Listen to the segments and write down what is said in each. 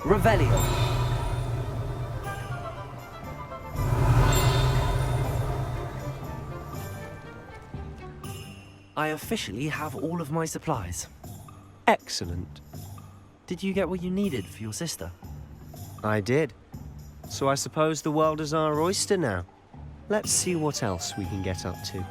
Revelio. I officially have all of my supplies. Excellent. Did you get what you needed for your sister? I did. So I suppose the world is our oyster now. Let's see what else we can get up to.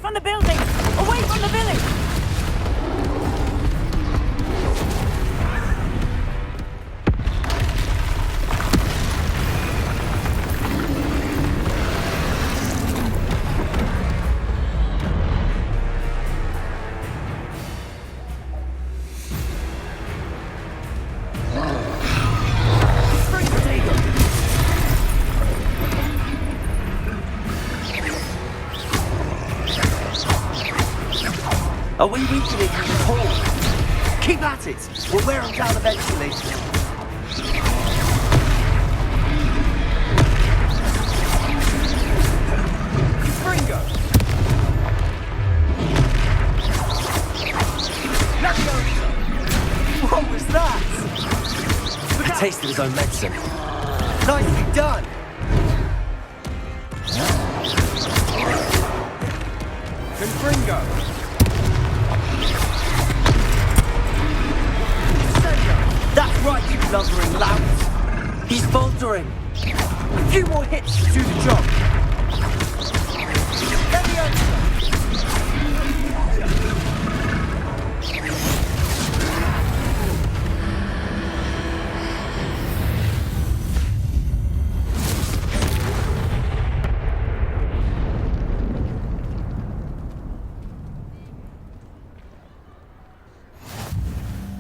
From the building! Away from the village! Are we weakening the core? Keep at it! We'll wear them down eventually. Gringo! What was that? A taste of his own medicine. Nicely done! Gringo! That's right, you blubbering louts! He's faltering! A few more hits to do the job! Let me answer!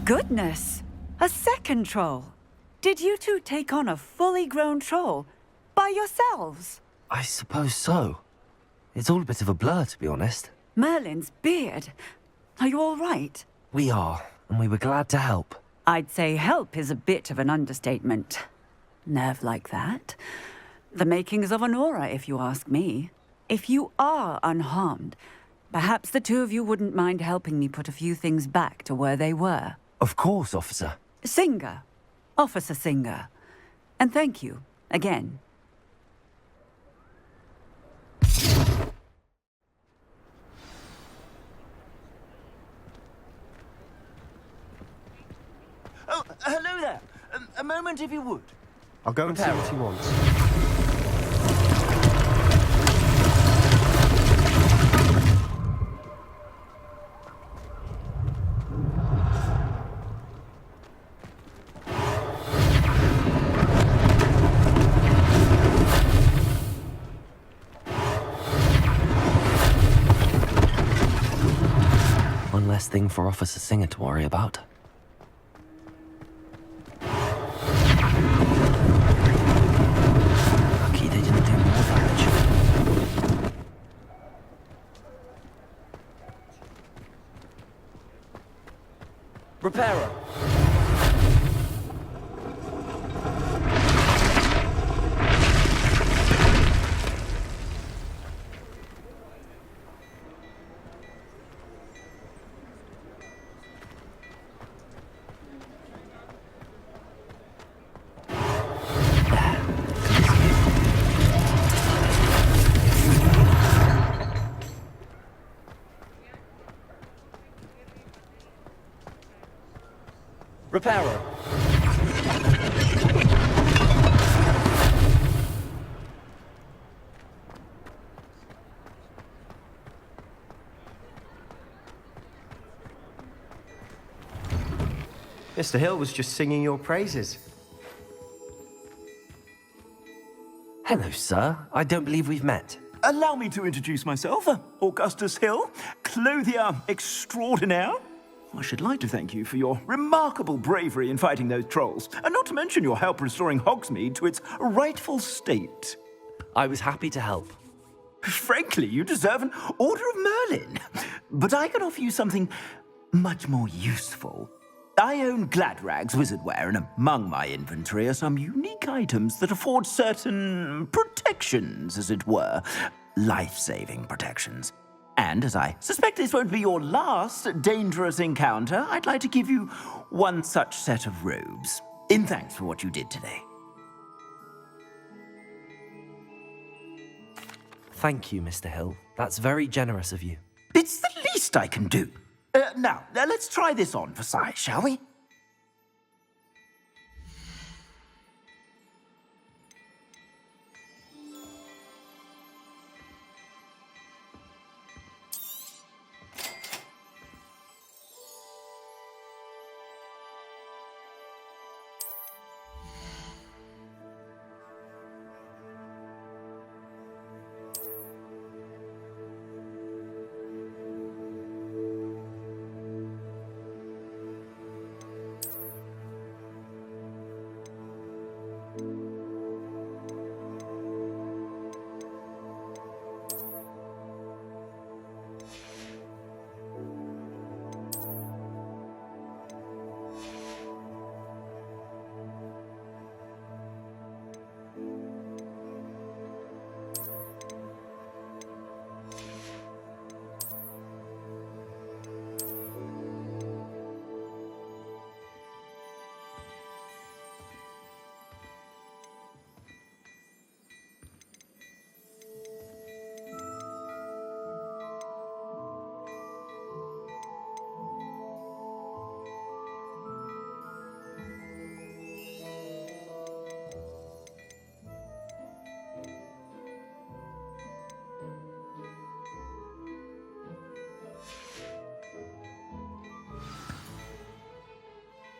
Goodness! A second troll! Did you two take on a fully grown troll? By yourselves? I suppose so. It's all a bit of a blur, to be honest. Merlin's beard. Are you all right? We are, and we were glad to help. I'd say help is a bit of an understatement. Nerve like that. The makings of an aura, if you ask me. If you are unharmed, perhaps the two of you wouldn't mind helping me put a few things back to where they were. Of course, officer. Singer. Officer Singer. And thank you, again. Oh, hello there. A moment, if you would. I'll go and see what he wants. One less thing for Officer Singer to worry about. Lucky they didn't do more damage. Repairer! Repairer. Mr. Hill was just singing your praises. Hello, sir. I don't believe we've met. Allow me to introduce myself, Augustus Hill, clothier extraordinaire. I should like to thank you for your remarkable bravery in fighting those trolls, and not to mention your help restoring Hogsmeade to its rightful state. I was happy to help. Frankly, you deserve an Order of Merlin. But I can offer you something much more useful. I own Gladrag's wizardware, and among my inventory are some unique items that afford certain protections, as it were. Life-saving protections. And as I suspect this won't be your last dangerous encounter, I'd like to give you one such set of robes, in thanks for what you did today. Thank you, Mr. Hill. That's very generous of you. It's the least I can do. Now, let's try this on for size, shall we?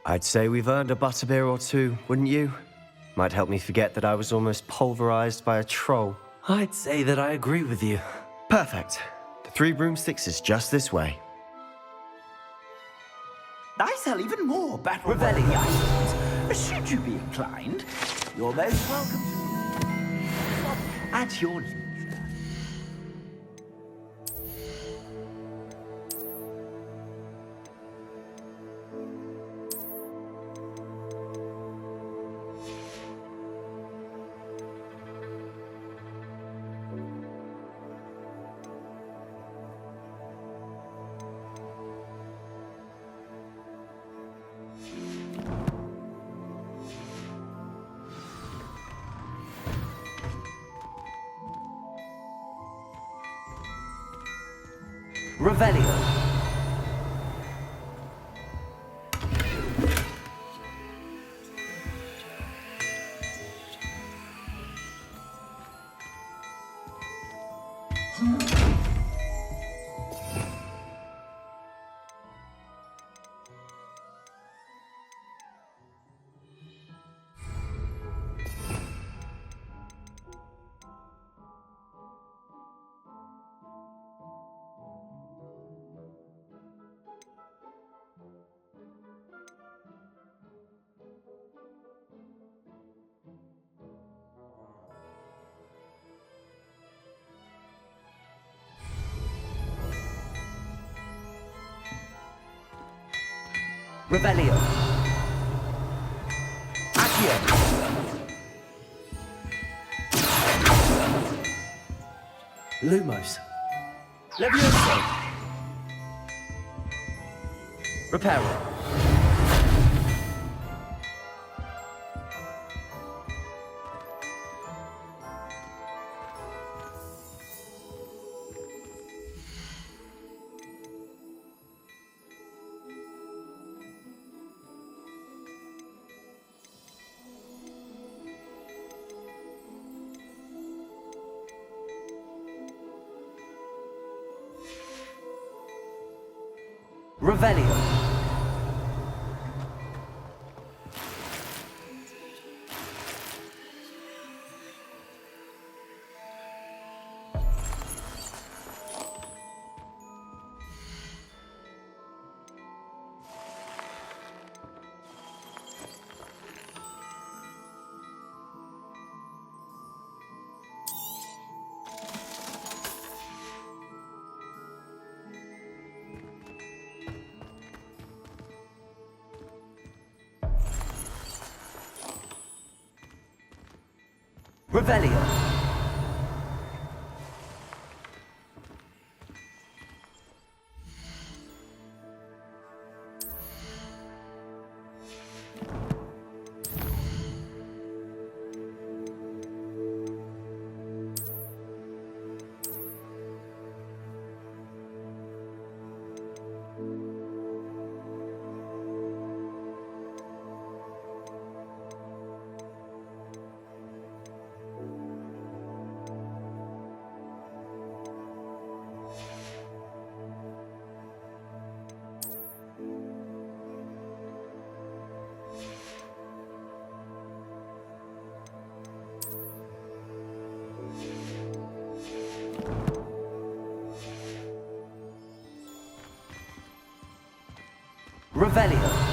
I'd say we've earned a butterbeer or two, wouldn't you? Might help me forget that I was almost pulverized by a troll. I'd say that I agree with you. Perfect. The 3 broomsticks is just this way. I sell even more battle Revelli items. Should you be inclined, you're most welcome to at your leisure. Revelio. Revelio. Accio. Lumos. Levioso. Reparo. Revelio. Revelio. Revelio.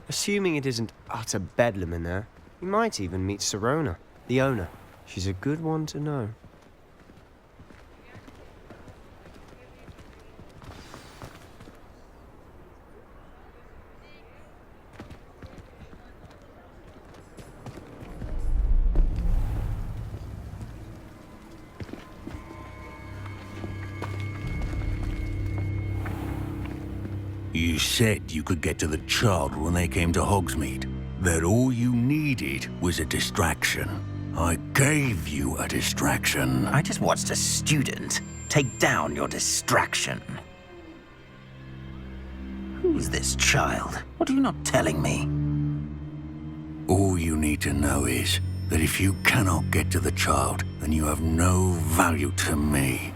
Assuming it isn't utter bedlam in there, you might even meet Sirona, the owner. She's a good one to know. You said you could get to the child when they came to Hogsmeade. That all you needed was a distraction. I gave you a distraction. I just watched a student take down your distraction. Who's this child? What are you not telling me? All you need to know is that if you cannot get to the child, then you have no value to me.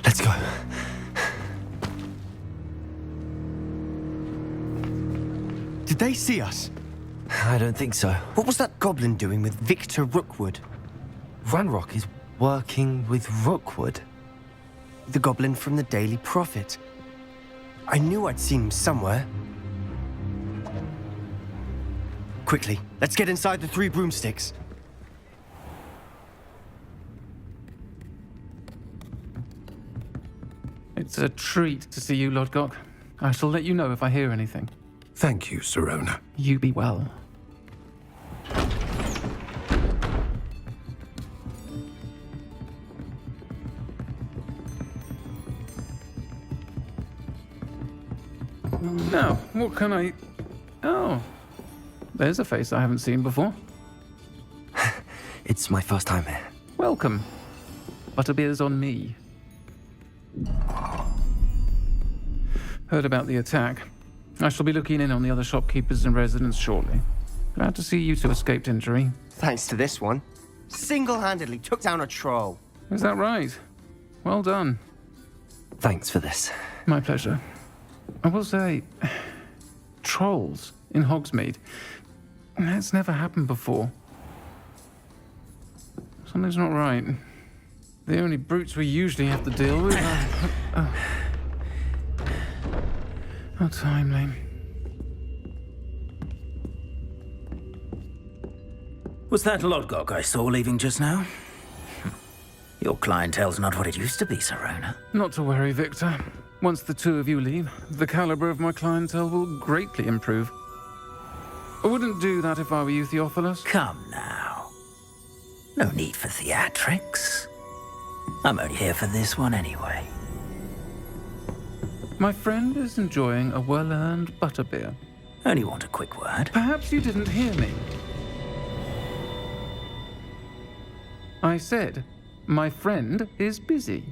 Let's go. Did they see us? I don't think so. What was that goblin doing with Victor Rookwood? Ranrock is working with Rookwood. The goblin from the Daily Prophet. I knew I'd seen him somewhere. Quickly, let's get inside the Three Broomsticks. It's a treat to see you, Lodgok. I shall let you know if I hear anything. Thank you, Sirona. You be well. Now, what can I... Oh, there's a face I haven't seen before. It's my first time here. Welcome. Butterbeer's on me. Heard about the attack. I shall be looking in on the other shopkeepers and residents shortly. Glad to see you two escaped injury. Thanks to this one. Single-handedly took down a troll. Is that right? Well done. Thanks for this. My pleasure. I will say, trolls in Hogsmeade. That's never happened before. Something's not right. The only brutes we usually have to deal with are... How timely. Was that Lodgok I saw leaving just now? Your clientele's not what it used to be, Sirona. Not to worry, Victor. Once the two of you leave, the caliber of my clientele will greatly improve. I wouldn't do that if I were you, Theophilus. Come now. No need for theatrics. I'm only here for this one anyway. My friend is enjoying a well-earned butterbeer. Only want a quick word. Perhaps you didn't hear me. I said, my friend is busy.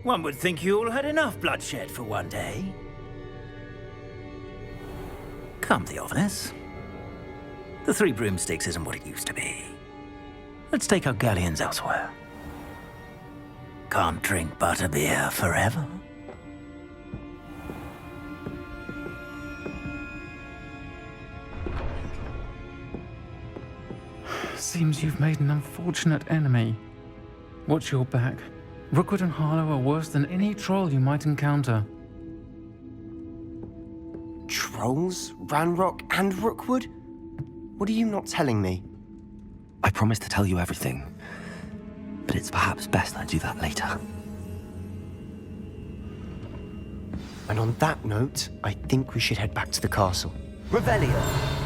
One would think you all had enough bloodshed for one day. Come, Theophilus. The Three Broomsticks isn't what it used to be. Let's take our galleons elsewhere. Can't drink butterbeer forever. Seems you've made an unfortunate enemy. Watch your back. Rookwood and Harlow are worse than any troll you might encounter. Trolls? Ranrock and Rookwood? What are you not telling me? I promise to tell you everything, but it's perhaps best I do that later. And on that note, I think we should head back to the castle. Revelio.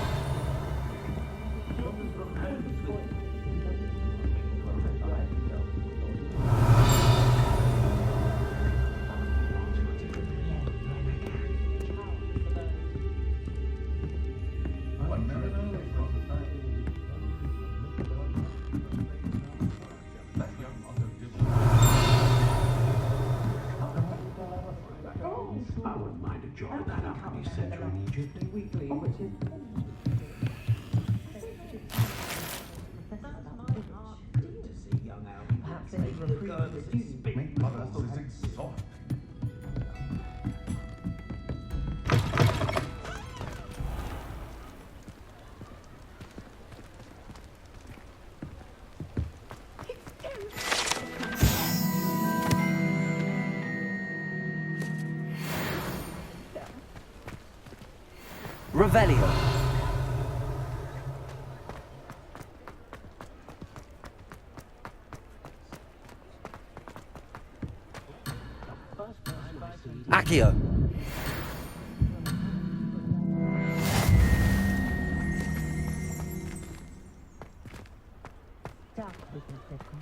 Revelio. Accio.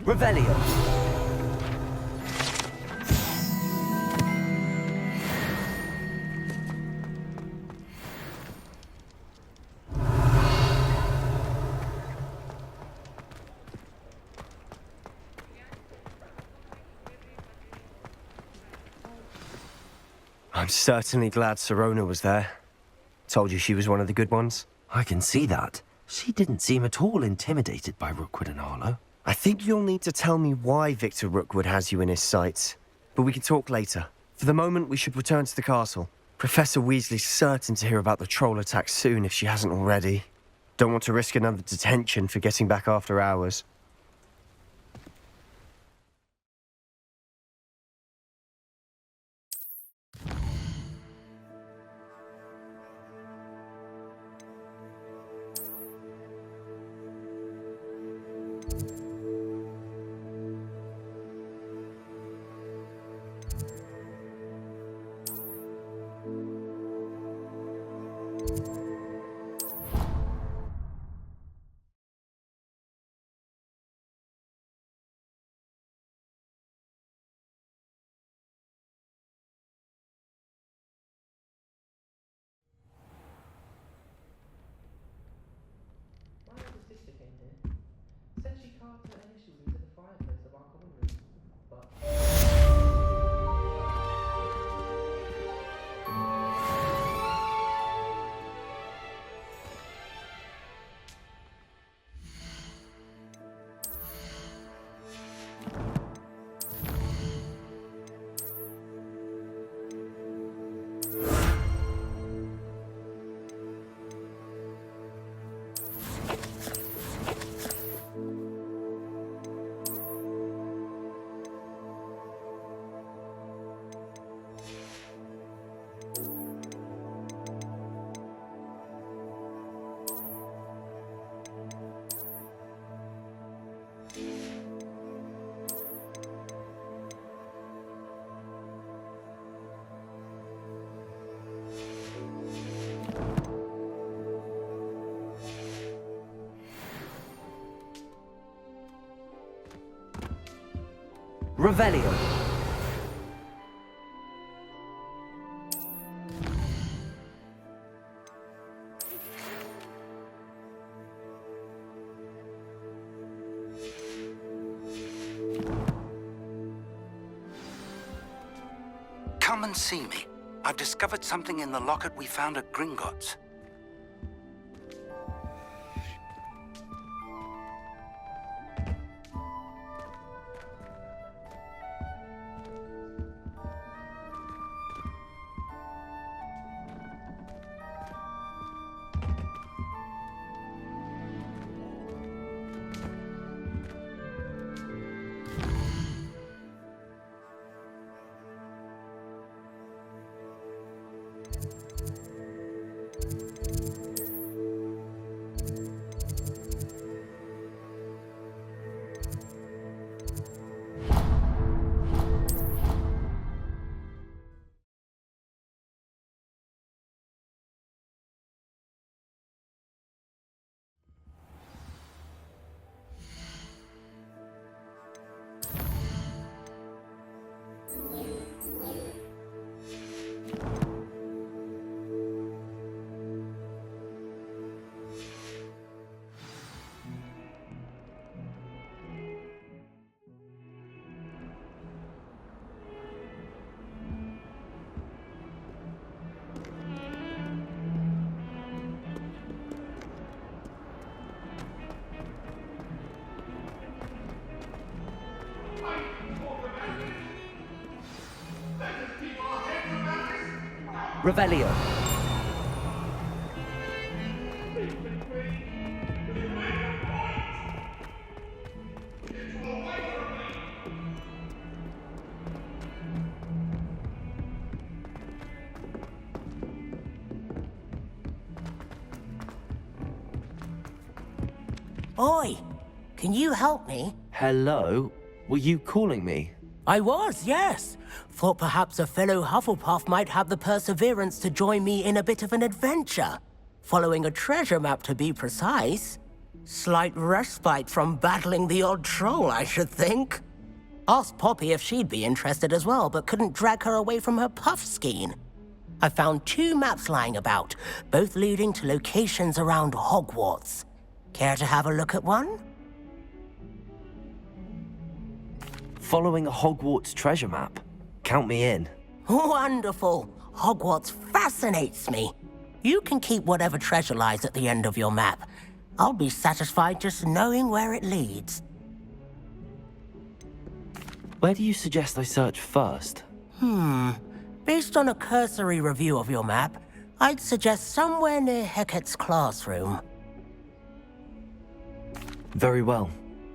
Revelio. I'm certainly glad Sirona was there. Told you she was one of the good ones. I can see that. She didn't seem at all intimidated by Rookwood and Harlow. I think you'll need to tell me why Victor Rookwood has you in his sights. But we can talk later. For the moment, we should return to the castle. Professor Weasley's certain to hear about the troll attack soon if she hasn't already. Don't want to risk another detention for getting back after hours. Revelio. come and see me. I've discovered something in the locket we found at Gringotts. Revelio. Oi! Can you help me? Hello? Were you calling me? I was, yes. Thought perhaps a fellow Hufflepuff might have the perseverance to join me in a bit of an adventure. Following a treasure map, to be precise. Slight respite from battling the odd troll, I should think. Asked Poppy if she'd be interested as well, but couldn't drag her away from her puff skein. I found 2 maps lying about, both leading to locations around Hogwarts. Care to have a look at one? Following a Hogwarts treasure map? Count me in. Wonderful. Hogwarts fascinates me. You can keep whatever treasure lies at the end of your map. I'll be satisfied just knowing where it leads. Where do you suggest I search first? Based on a cursory review of your map, I'd suggest somewhere near Hecate's classroom. Very well.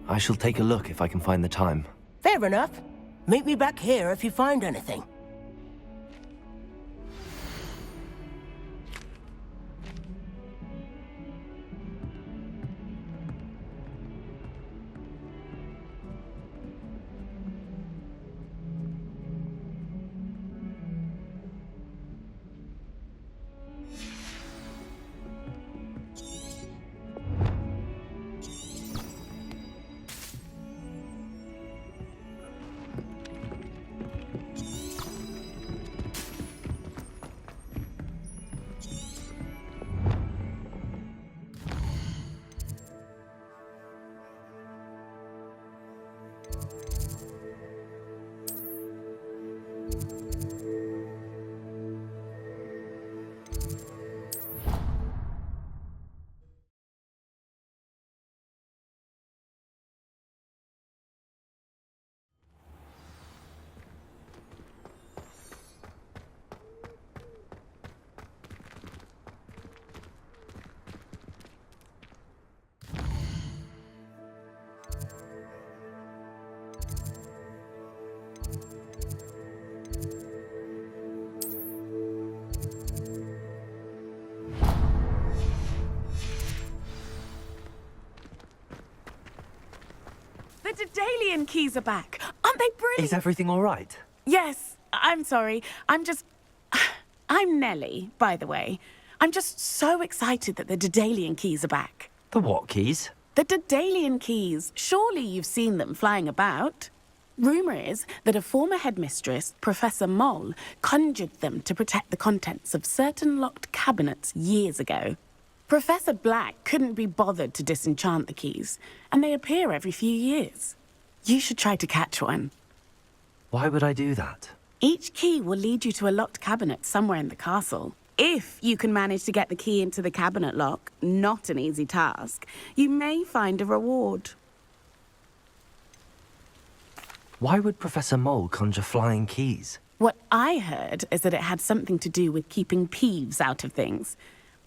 I shall take a look if I can find the time. Fair enough. Meet me back here if you find anything. The Daedalian keys are back. Aren't they brilliant? Is everything all right? Yes. I'm sorry. I'm Nellie, by the way. I'm just so excited that the Daedalian keys are back. The what keys? The Daedalian keys. Surely you've seen them flying about. Rumour is that a former headmistress, Professor Moll, conjured them to protect the contents of certain locked cabinets years ago. Professor Black couldn't be bothered to disenchant the keys, and they appear every few years. You should try to catch one. Why would I do that? Each key will lead you to a locked cabinet somewhere in the castle. If you can manage to get the key into the cabinet lock, not an easy task, you may find a reward. Why would Professor Mole conjure flying keys? What I heard is that it had something to do with keeping Peeves out of things.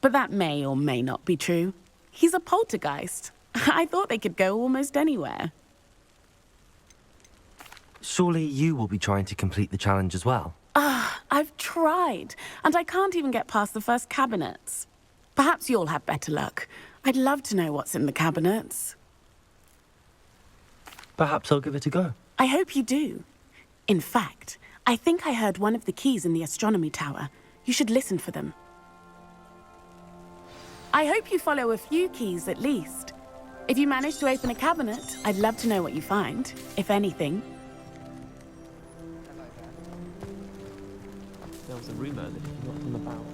But that may or may not be true. He's a poltergeist. I thought they could go almost anywhere. Surely you will be trying to complete the challenge as well? I've tried, and I can't even get past the first cabinets. Perhaps you'll have better luck. I'd love to know what's in the cabinets. Perhaps I'll give it a go. I hope you do. In fact, I think I heard one of the keys in the astronomy tower. You should listen for them. I hope you follow a few keys at least. If you manage to open a cabinet, I'd love to know what you find, if anything. There was a rumor that he knocked them about.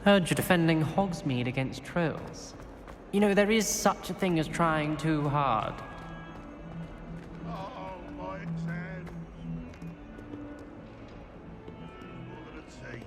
Heard you're defending Hogsmeade against trolls. You know, there is such a thing as trying too hard. Oh, my hands. More than a tea.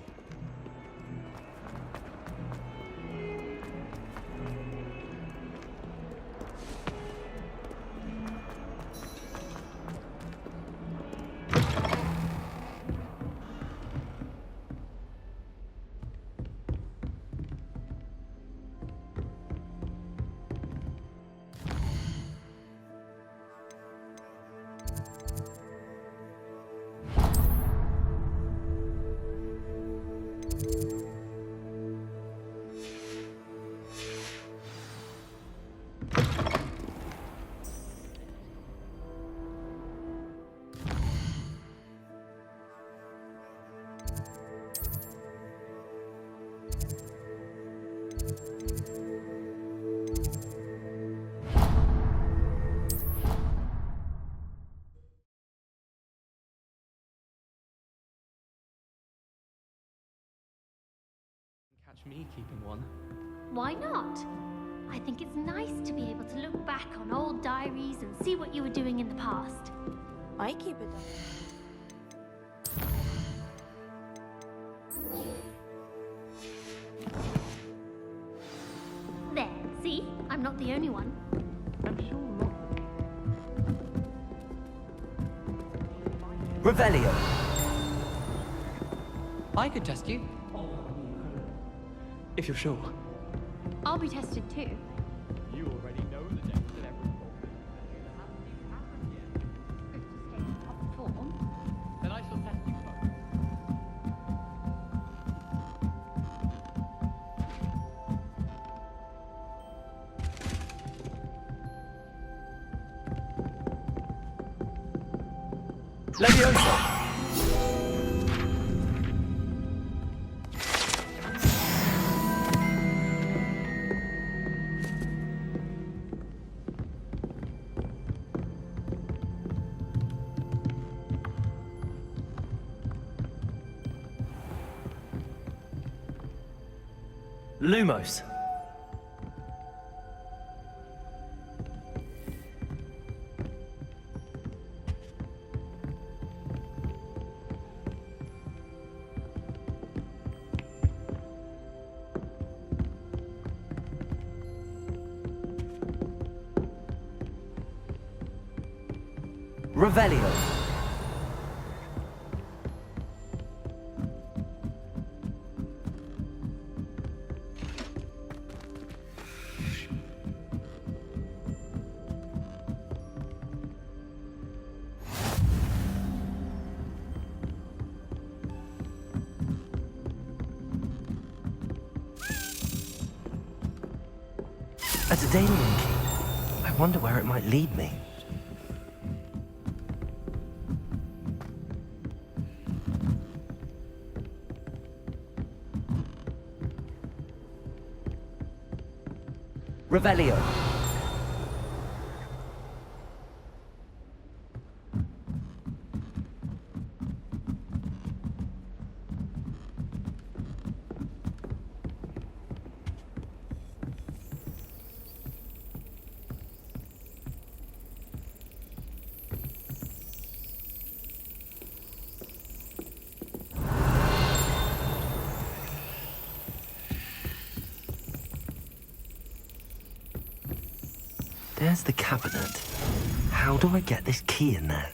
Catch me keeping one. Why not? I think it's nice to be able to look back on old diaries and see what you were doing in the past. I keep it. There, see? I'm not the only one. I'm sure not. Revelio! I could test you. If you're sure. I'll be tested too. You already know the depth of every Form. Then I shall test you both. Leviosa! Lumos. Revelio. A Daedalian key. I wonder where it might lead me. Revelio. there's the cabinet. How do I get this key in there?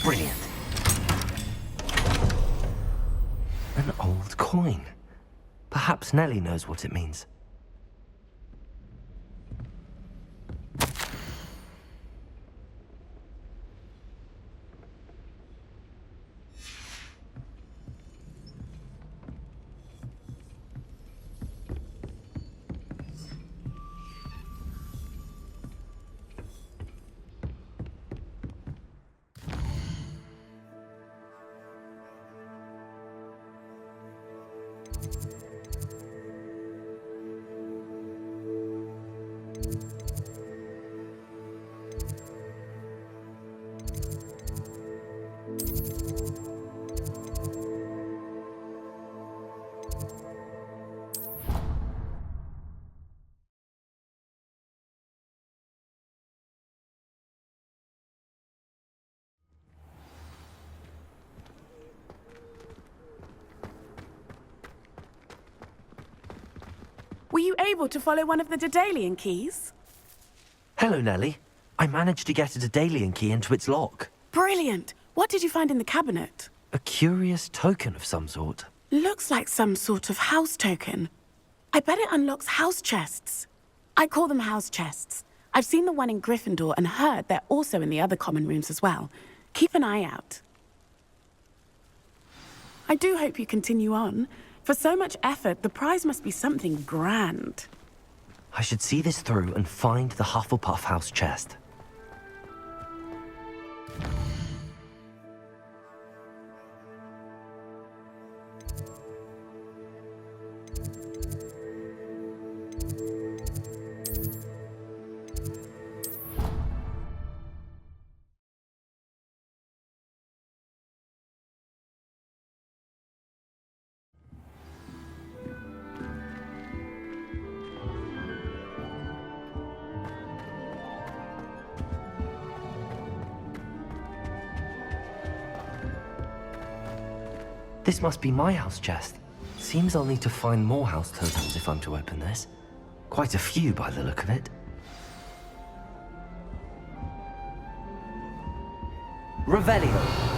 Brilliant. An old coin. Perhaps Nellie knows what it means. Were you able to follow one of the Daedalian keys? Hello, Nellie. I managed to get a Daedalian key into its lock. Brilliant! What did you find in the cabinet? A curious token of some sort. Looks like some sort of house token. I bet it unlocks house chests. I call them house chests. I've seen the one in Gryffindor and heard they're also in the other common rooms as well. Keep an eye out. I do hope you continue on. For so much effort, the prize must be something grand. I should see this through and find the Hufflepuff house chest. This must be my house chest. Seems I'll need to find more house tokens if I'm to open this. Quite a few by the look of it. Revelio.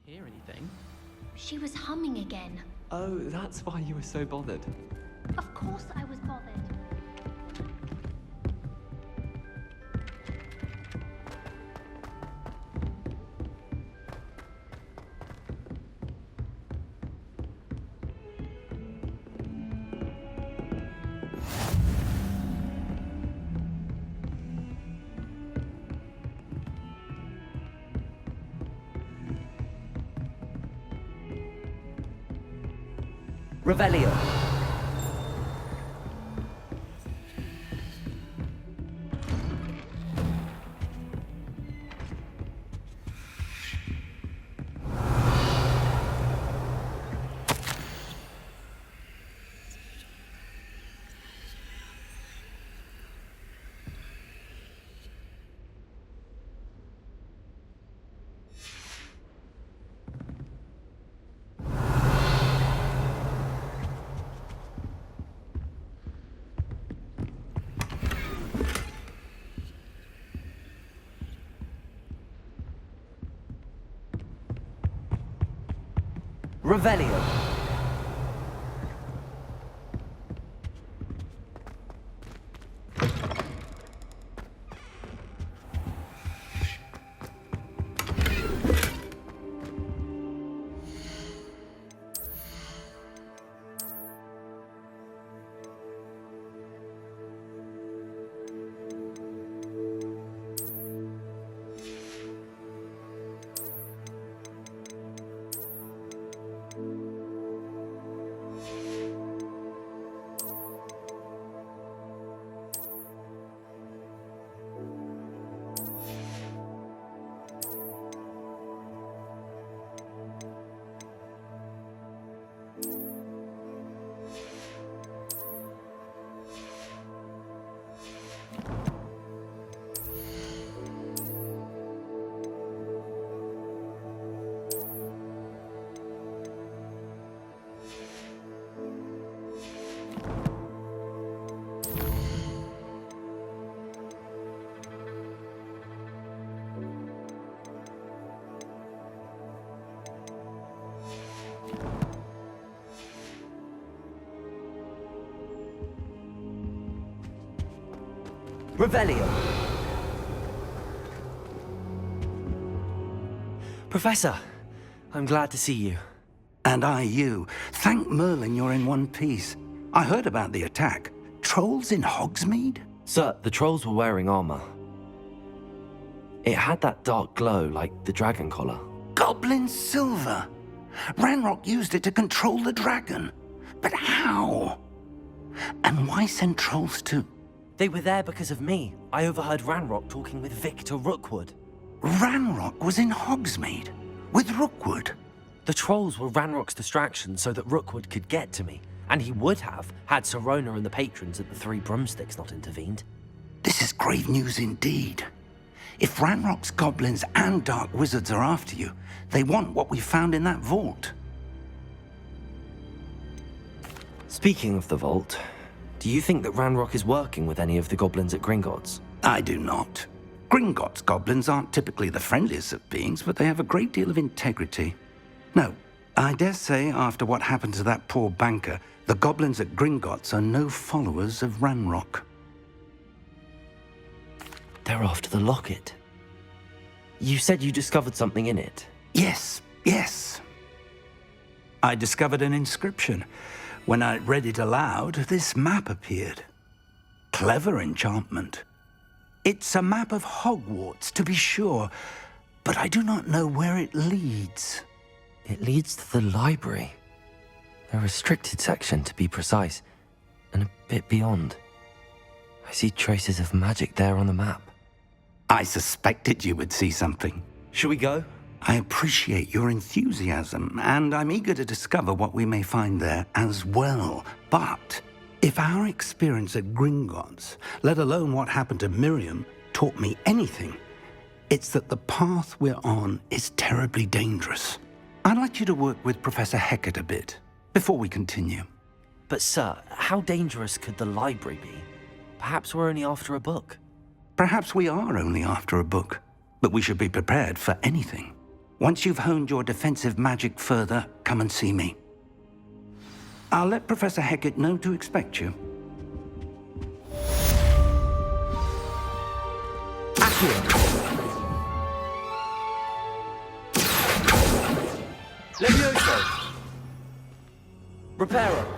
Hear anything? She was humming again. Oh, that's why you were so bothered. Of course I was bothered. Revelio. Revelio. Revelio. Professor, I'm glad to see you. And I you. Thank Merlin you're in one piece. I heard about the attack. Trolls in Hogsmeade? Sir, the trolls were wearing armor. It had that dark glow like the dragon collar. Goblin silver. Ranrock used it to control the dragon. But how? And why send trolls to... They were there because of me. I overheard Ranrock talking with Victor Rookwood. Ranrock was in Hogsmeade? With Rookwood? The trolls were Ranrock's distraction so that Rookwood could get to me. And he would have, had Sirona and the patrons at the Three Broomsticks not intervened. This is grave news indeed. If Ranrock's goblins and dark wizards are after you, they want what we found in that vault. Speaking of the vault, do you think that Ranrock is working with any of the goblins at Gringotts? I do not. Gringotts goblins aren't typically the friendliest of beings, but they have a great deal of integrity. No, I dare say after what happened to that poor banker, the goblins at Gringotts are no followers of Ranrock. They're after the locket. You said you discovered something in it. Yes. I discovered an inscription. When I read it aloud, this map appeared. Clever enchantment. It's a map of Hogwarts, to be sure, but I do not know where it leads. It leads to the library. A restricted section, to be precise, and a bit beyond. I see traces of magic there on the map. I suspected you would see something. Shall we go? I appreciate your enthusiasm, and I'm eager to discover what we may find there as well. But if our experience at Gringotts, let alone what happened to Miriam, taught me anything, it's that the path we're on is terribly dangerous. I'd like you to work with Professor Hecat a bit before we continue. But sir, how dangerous could the library be? Perhaps we're only after a book. Perhaps we are only after a book, but we should be prepared for anything. Once you've honed your defensive magic further, come and see me. I'll let Professor Hecat know to expect you. Levioso! Reparo!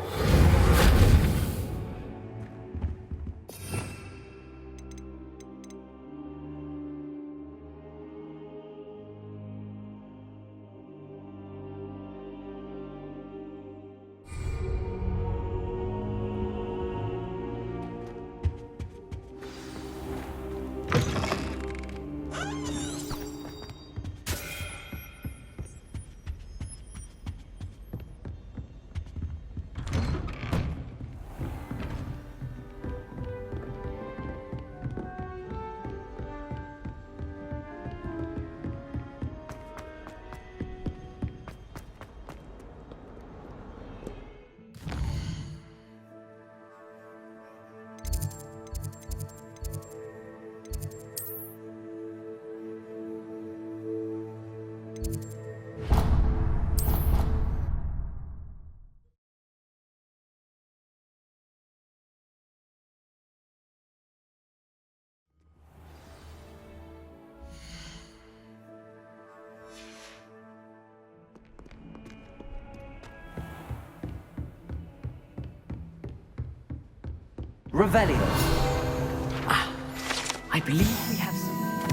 Revelio. I believe we have some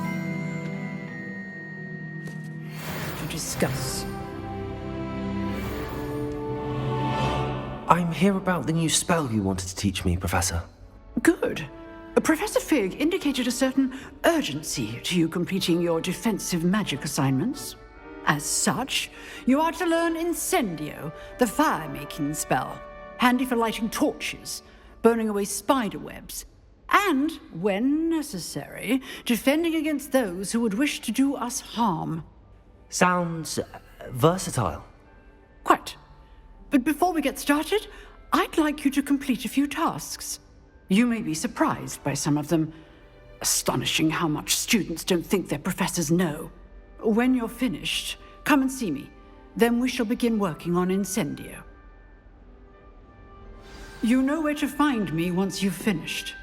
to discuss. I'm here about the new spell you wanted to teach me, Professor. Good. Professor Fig indicated a certain urgency to you completing your defensive magic assignments. As such, you are to learn Incendio, the fire-making spell, handy for lighting torches, burning away spider webs, and, when necessary, defending against those who would wish to do us harm. Sounds versatile. Quite. But before we get started, I'd like you to complete a few tasks. You may be surprised by some of them. Astonishing how much students don't think their professors know. When you're finished, come and see me. Then we shall begin working on Incendio. You know where to find me once you've finished.